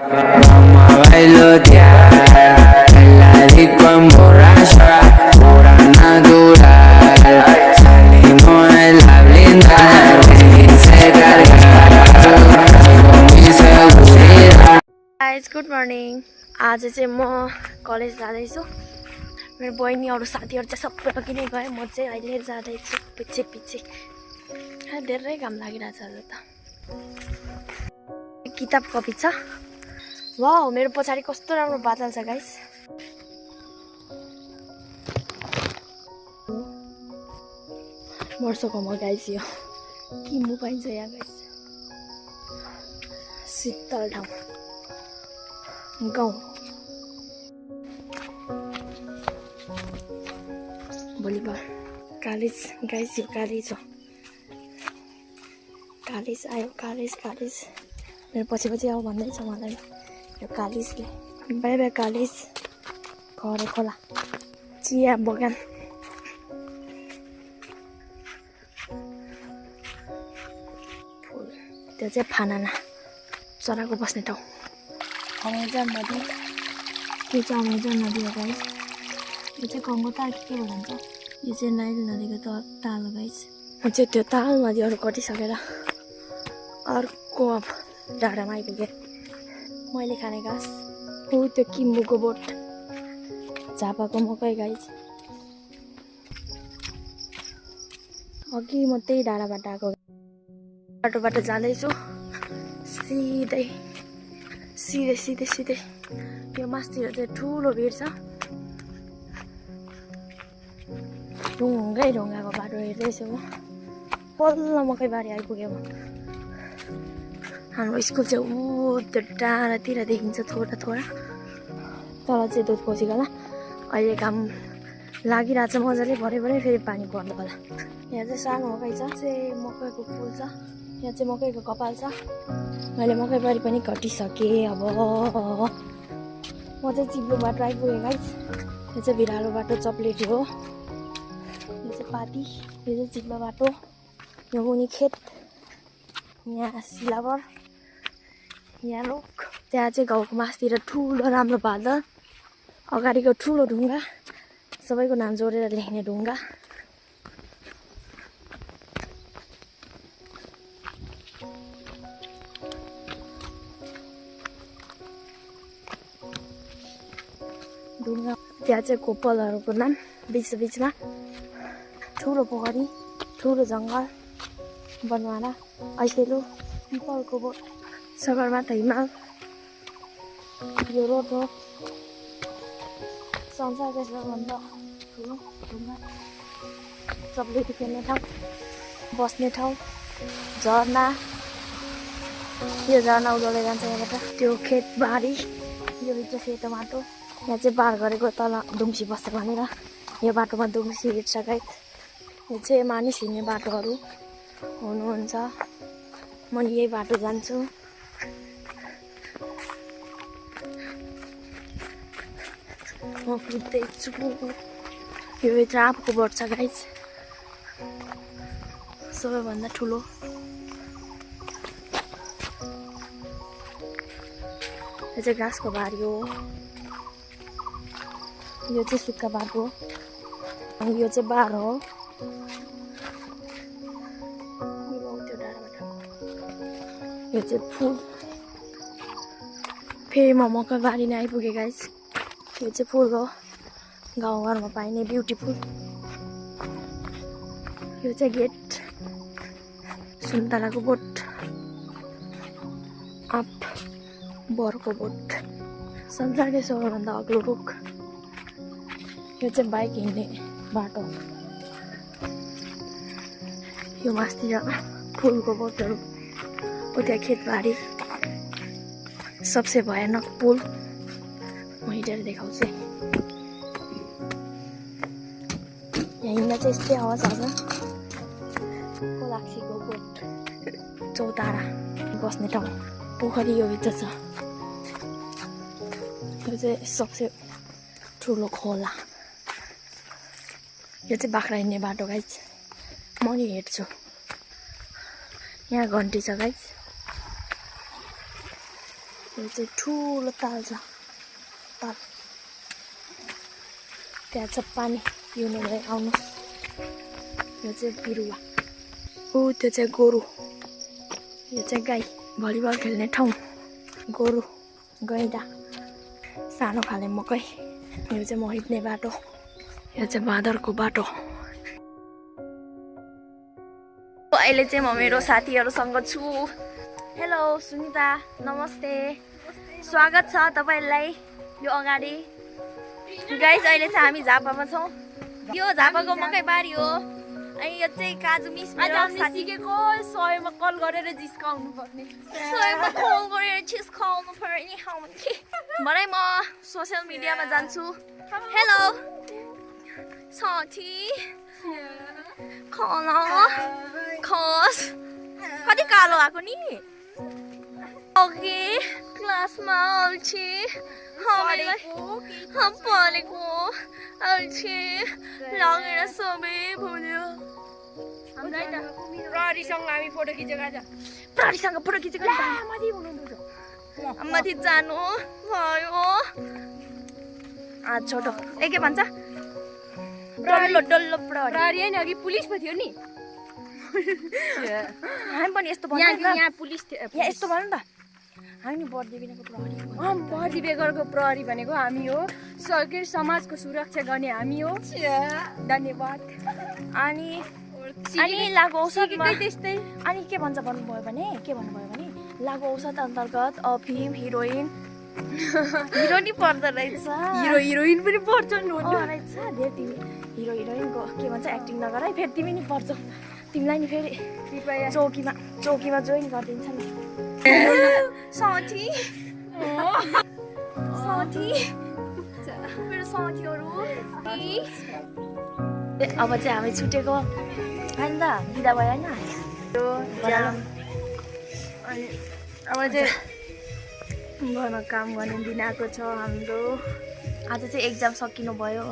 Vamos a bailotear, en la disco emborracha, pura natural. Salimos en la blindada, se carga con mi seguridad. Guys, good morning. आज चाहिँ म college जाँदैछु। मेरो बहिनी अरू साथीहरू चाहिँ सबै अघि नै गए, म चाहिँ अहिले जाँदैछु पछि पछि। धेरै घाम लागिरहेछ आज त। किताब कपी छ। वाउ, मेरो पछाडि कस्तो राम्रो बादल छ गाइस। वर्षकोमा गाइस यो किम्बु पाइन्छ यहाँ गाइस। शीतल ठाउँ गाउँ। भोलिबार कलेज गाइस, यो कलेज हो। कलेज आयो, कलेज मेरो पछि पछि आऊ भन्दैछ मलाई यो कलेजले। By by college. घर खोला चिया बगान। फुल त्यो चाहिँ फानाना चराको बस्ने ठाउँ। अमेजन नदी, यो चाहिँ अमेजन नदी हो गाइस। यो चाहिँ कङ्गो ताल के भन्छ, यो चाहिँ नाइल नदीको ताल हो गाइस। म चाहिँ त्यो ताल नदीहरू कटिसकेर अर्को अब डाँडामा आइपुगेँ। मैले खाने घाँस हो त्यो किम्बुको बोट, झापाको मकै गाइस। अघि म त्यही डाँडाबाट आएको बाटोबाट जाँदैछु सिधै सिधै सिधै सिधै। यो मास्तिर चाहिँ ठुलो भिड छ। ढुङ्गै ढुङ्गाको बाटो हेर्दैछु म। पल्लो मकैबारी आइपुग्यो म। हाम्रो स्कुल चाहिँ ऊ त्यो टाढातिर देखिन्छ थोडा थोडा। तल चाहिँ दुध पसिको होला। अहिले घाम लागिरहेछ मजाले, भरे फेरि पानी पर्नु होला। यहाँ चाहिँ सानो मकै छ, चाहिँ मकैको फुल छ। यहाँ चाहिँ मकैको कपाल छ। मैले मकैबारी पनि कटिसकेँ। अब म चाहिँ चिप्लो बाटो आइपुगेँ गाइस। यो चाहिँ भिरालो बाटो चप्लेटी हो। यो चाहिँ पाटी, यो चाहिँ चिप्लो बाटो। यो मुनि खेत, यहाँ सिलावर, यहाँ लोक। त्यहाँ चाहिँ गाउँको मासतिर ठुलो राम्रो बादल, अगाडिको ठुलो ढुङ्गा, सबैको नाम जोडेर लेख्ने ढुङ्गा। ढुङ्गा त्यहाँ चाहिँ कोपलहरूको नाम, बिचमा ठुलो पोखरी, ठुलो जङ्गल, बनमारा, ऐसेलु, पिपलको बोट, सगरमाथा हिमाल। यो रोड हो संसारकै सबभन्दा ठुलो ढुङ्गा। चप्लेटी खेल्ने ठाउँ, बस्ने ठाउँ, झरना। यो झरना उदाउँदै जान्छ यहाँबाट। त्यो खेतबारी, यो चाहिँ सेतो माटो। यहाँ चाहिँ पार गरेको तल दुम्सी बस्छ भनेर यो बाटोमा दुम्सी हिँड्छ गाइस। यो चाहिँ मानिस हिँड्ने बाटोहरू हुनुहुन्छ। म यही बाटो जान्छु। म कुद्दैछु। यो भित्र आँपको बोट छ गाइस, सबैभन्दा ठुलो। यो चाहिँ घाँसको बारी हो। यो चाहिँ सुक्खा बाटो हो। अनि यो चाहिँ बार हो। यो चाहिँ फुल। फेरि म मकैबारी नै आइपुगेँ गाइस। यो चाहिँ फुल हो, गाउँघरमा पाइने ब्युटिफुल। यो चाहिँ गेट, सुन्तलाको बोट, आँप बरको बोट, संसारकै सबैभन्दा अग्लो रुख। यो चाहिँ बाइक हिँड्ने बाटो। यो मास्तिर फुलको बोटहरू, उता खेतबारी। सबसे भयानक पुल म हिँडेर देखाउँछु। यहाँ हिँड्दा चाहिँ यस्तै आवाज आउँछ। कोलाक्सीको बोट, चौतारा बस्ने ठाउँ, पोखरी यो भित्र छ। यो चाहिँ सबसे ठुलो खोला। यो चाहिँ बाख्रा हिँड्ने बाटो गाइस। म नि हेर्छु। यहाँ घन्टी छ गाइस। यो चाहिँ ठुलो ताल छ ताल त्यहाँ छ पानी पिउनुलाई आउनुहोस् यो चाहिँ बिरुवा त्यो चाहिँ गोरु यो चाहिँ गाई भलिबल खेल्ने ठाउँ गोरु गैँडा सानो खाले मकै यो चाहिँ म हिँड्ने बाटो यो चाहिँ बाँदरको बाटो अहिले चाहिँ म मेरो साथीहरूसँग छु हेलो सुनिता नमस्ते स्वागत छ तपाईलाई यो अगाडि गाइस अहिले चाहिँ हामी झापामा छौँ यो झापाको मकै बारी हो अनि यो चाहिँ काजु मिस मेरो साथीको 100 मा कल गरेर जिस्काउनु पर्ने 100 मा कल गरेर जिस्काउनु पर्ने भरे म सोशल मिडियामा जान्छु हेलो साथी खाना खस कति कालो आएको नि अघि क्लासमा अल्छी पढेको अल्छी लगेर सबै भुल्यो प्रहरीसँग हामी फोटो खिचेको छ प्रहरीसँग फोटो खिचेको माथि जानु भयो छोटो के भन्छ डल्लो डल्लो प्रहरी हैन अघि पुलिस पो थियो नि हामी पनि यस्तो भन्नु यहाँ पुलिस थियो यहाँ यस्तो भन्नु त हामी नि बर्दिबिनाको प्रहरी बर्दी बेगरको प्रहरी भनेको हामी हो सरकार समाजको सुरक्षा गर्ने हामी हो धन्यवाद अनि लागु औषधमा त्यस्तै अनि के भन्छ भन्नुभयो भने लागु औषध अन्तर्गत अफिम हिरोइन हिरोइन पर्दो रहेछ हिरोइन पनि पर्छन् रहेछ धेरै तिमी हिरो हिरोइनको के भन्छ एक्टिङ नगर है फेरि तिमी नि पर्छौ तिमीलाई नि फेरि कृपया चौकीमा जोइन गरिदिन्छ नि साथी मेरो साथीहरू अब चाहिँ हामी छुटेको होइन त बिदा भयो होइन अनि अब चाहिँ घरमा काम गर्ने दिन आएको छ हाम्रो आज चाहिँ एक्जाम सकिनु भयो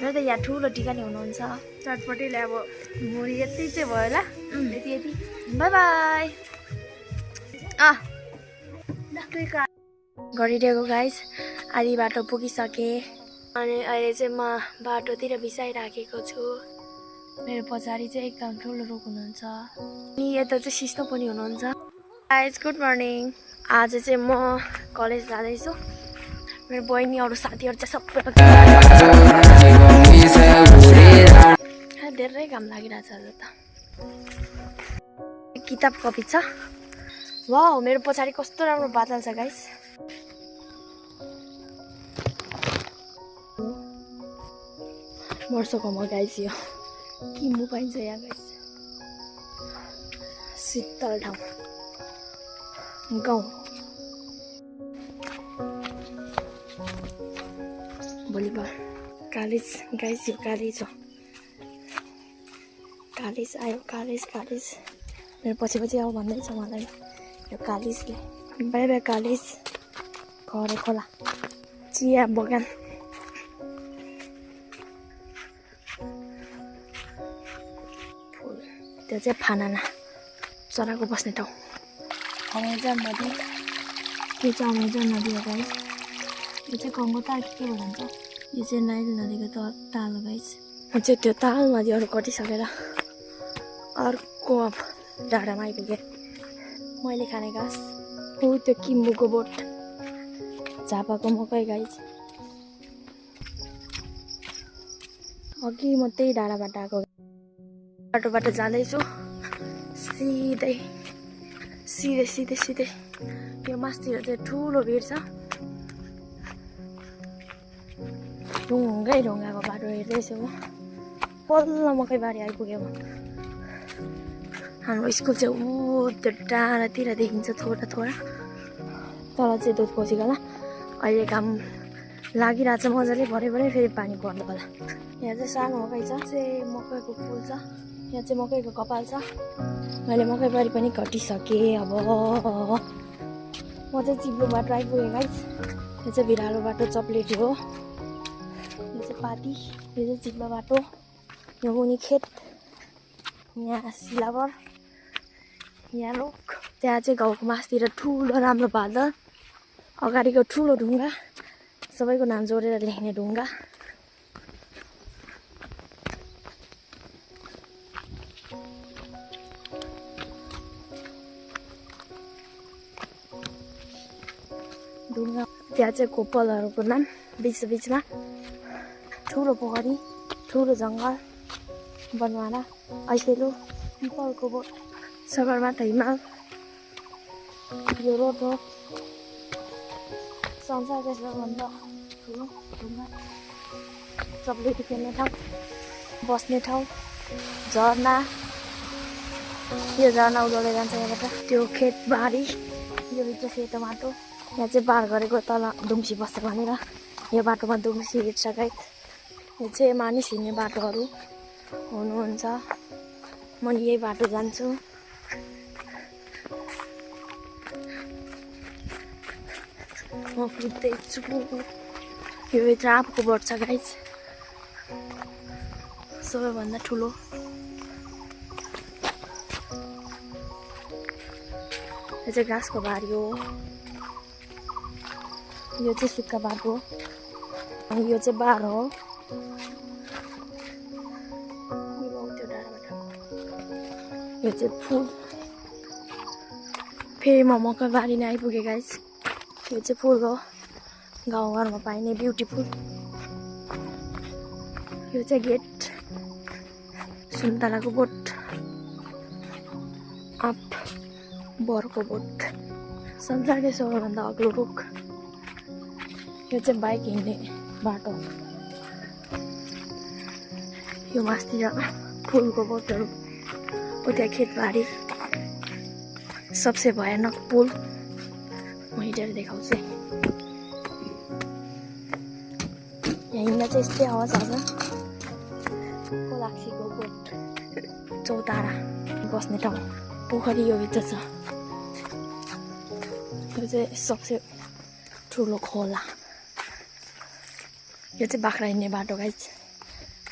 र त यहाँ ठुलो टिका नि हुनुहुन्छ चटपटीले अब मुरी यति चाहिँ भयो होला यति बाई बाई गरिदिएको गाइस आधी बाटो पुगिसकेँ अनि अहिले चाहिँ म बाटोतिर बिसाइराखेको छु मेरो पछाडि चाहिँ एकदम ठुलो रुख हुनुहुन्छ अनि यता चाहिँ सिस्नो पनि हुनुहुन्छ गाइस गुड मर्निङ आज चाहिँ म कलेज जाँदैछु मेरो बहिनी अरू साथीहरू चाहिँ सबै धेरै काम लागिरहेछ आज त किताब कपी छ वाउ मेरो पछाडि कस्तो राम्रो बादल छ गाइस वर्षकोमा गाइस यो किम्बु पाइन्छ यहाँ गाइस शीतल ठाउँ गाउँ भोलिबार कालेज गाइस यो कालेज हो कालेज आयो कालेज मेरो पछि आऊ भन्दैछ मलाई यो कालेजले बाई बाई कालेज घर खोला चिया बगान फुल त्यो चाहिँ फानाना चराको बस्ने ठाउँ अमेजन नदी त्यो चाहिँ अमेजन नदी हो गाइस यो चाहिँ कङ्गो ताल के भन्छ यो चाहिँ नाइल नदीको ताल हो गाइस म चाहिँ त्यो ताल नदीहरू कटिसकेर अर्को अब डाँडामा आइपुगेँ मैले खाने घाँस हो त्यो किम्बुको बोट झापाको मकै गाइस अघि म त्यही डाँडाबाट आएको बाटोबाट जाँदैछु सिधै यो मास्तिर चाहिँ ठुलो भिड छ ढुङ्गाको बाटो हेर्दैछु पल्लो मकै बारी आइपुग्यो म हाम्रो स्कुल चाहिँ त्यो टाढातिर देखिन्छ थोडा तल चाहिँ दुध पसेको होला अहिले काम लागिरहेछ मजाले भरे फेरि पानी पर्नु होला यहाँ चाहिँ सानो मकै छ चाहिँ मकैको फुल छ यहाँ चाहिँ मकैको कपाल छ मैले मकै बारी पनि कटिसकेँ अब म चाहिँ चिप्लो बाटो आइपुगेँ गाइस यो चाहिँ भिरालो बाटो चप्लेटी हो यो चाहिँ पाती यो चाहिँ चिप्लो बाटो यो मुनि खेत यहाँ सिलावर यहाँ रुख त्यहाँ चाहिँ गाउँको मासतिर ठुलो राम्रो बादल अगाडिको ठुलो ढुङ्गा सबैको नाम जोडेर लेख्ने ढुङ्गा ढुङ्गा त्यहाँ चाहिँ कोपलहरूको नाम बिचमा ठुलो पोखरी ठुलो जङ्गल बनमारा ऐसेलु पिपलको बोट सगरमाथा हिमाल यो रोड हो संसारको सबभन्दा ठुलो ढुङ्गा चक्लेटी खेल्ने ठाउँ बस्ने ठाउँ झरना यो झरना उदाउँदै जान्छ यहाँबाट त्यो खेतबारी यो भित्र सेतो माटो यहाँ चाहिँ पार गरेको तल दुम्सी बस्छ भनेर यो बाटोमा दुम्सी हिँड्छ गाइस यो चाहिँ मानिस हिँड्ने बाटोहरू हुनुहुन्छ म यही बाटो जान्छु म कुद्दैछु यो भित्र आँपको बोट छ गाइस सबैभन्दा ठुलो यो चाहिँ घाँसको बारी हो यो चाहिँ सुक्खा बाटो हो यो चाहिँ बार हो यो चाहिँ फुल फेरि म मकै बारी नै आइपुगेँ गाइस यो चाहिँ फुल हो गाउँघरमा पाइने ब्युटिफुल यो चाहिँ गेट सुन्तलाको बोट आँप बरको बोट संसारकै सबैभन्दा अग्लो रुख यो चाहिँ बाइक हिँड्ने बाटो यो मास्तिर फुलको बोटहरू उता खेतबारी सबसे भयानक पुल म हिँडेर देखाउँछु यहाँ हिँड्दा चाहिँ यस्तै आवाज आउँछ कोलाक्सीको बोट चौतारा बस्ने ठाउँ पोखरी यो भित्र छ यो चाहिँ सबसे ठुलो खोला यो चाहिँ बाख्रा हिँड्ने बाटो गाइस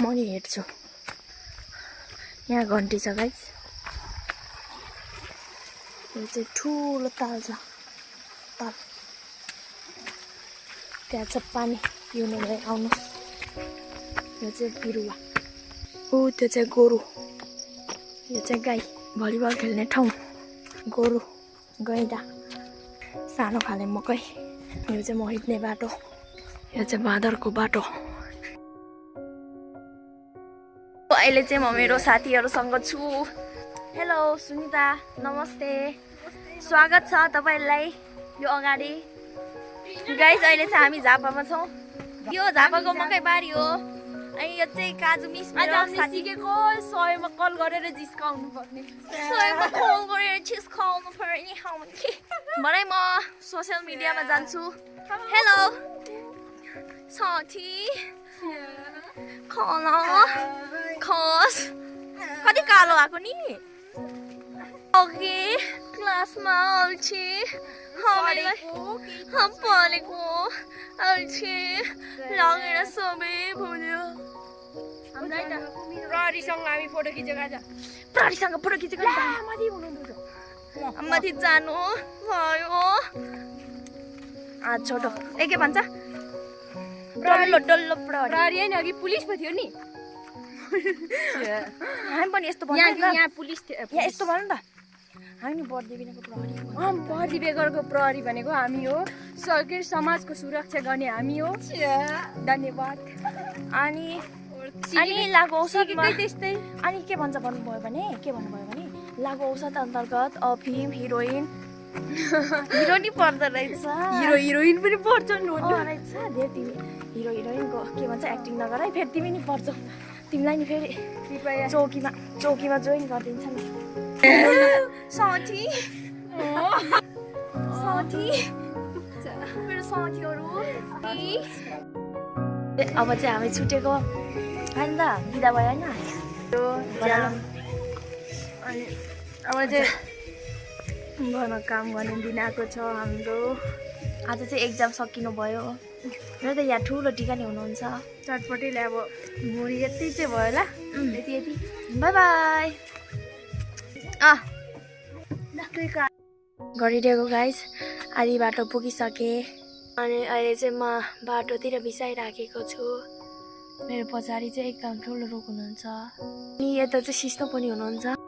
म नि हेर्छु यहाँ घन्टी छ गाइस यो चाहिँ ठुलो ताल छ ताल त्यहाँ छ पानी पिउनुलाई आउनुहोस् यो चाहिँ बिरुवा त्यो चाहिँ गोरु यो चाहिँ गाई भलिबल खेल्ने ठाउँ गोरु गैँडा सानो खाले मकै यो चाहिँ म हिँड्ने बाटो यो चाहिँ बाँदरको बाटो अहिले चाहिँ म मेरो साथीहरूसँग छु हेलो सुनिता नमस्ते स्वागत छ तपाईहरुलाई यो अगाडि गाइस अहिले चाहिँ हामी झापामा छौं यो झापाको मकै बारी हो अनि यो चाहिँ काजु मिस मेरो साथीको 100 मा कल गरेर जिस्काउनु पर्ने 100 मा कल गरेर जिस्काउनु पर्ने हाउन्के भरै म सोशल मिडियामा जान्छु हेलो साथी खाना खस कति कालो आको नि ओके क्लासमा अल्छी हम पढेको अल्छी लगेर सबै भुल्यो प्रहरीसँग हामी फोटो खिचेको आज प्रहरीसँग फोटो खिचेको माथि जानु भयो छोटो के भन्छ डल्लो डल्लो प्रहरी हैन अघि पुलिस पो थियो नि हामी पनि यस्तो यहाँ पुलिस थियो यहाँ यस्तो भन्नु त हामी नि बर्दिबेको प्रहरी बर्दिबेगरको प्रहरी भनेको हामी हो सरकार समाजको सुरक्षा गर्ने हामी हो धन्यवाद अनि लागु औषधमा त्यस्तै अनि के भन्छ भन्नुभयो भने लागु औषध अन्तर्गत अफिम हिरोइन हिरोइनी पर्दो रहेछ हिरोइन पनि पर्छन् रहेछ धेरै तिमी हिरोइनको के भन्छ एक्टिङ नगर है फेरि तिमी नि पर्छौ तिमीलाई नि फेरि कृपया चौकीमा जोइन गरिदिन्छ नि साथी मेरो साथीहरू अब चाहिँ हामी छुटेको होइन त बिदा भयो होइन अनि अब चाहिँ घरमा काम गर्ने दिन आएको छ हाम्रो आज चाहिँ एक्जाम सकिनु भयो मेरो त यहाँ ठुलो टिका नि हुनुहुन्छ चटपटीले अब भुँडी यति चाहिँ भयो होला यति बाई बाई गरिदिएको गाइस आधी बाटो पुगिसकेँ अनि अहिले चाहिँ म बाटोतिर बिसाइराखेको छु। मेरो पछाडि चाहिँ एकदम ठुलो रुख हुनुहुन्छ अनि यता चाहिँ सिस्नो पनि हुनुहुन्छ।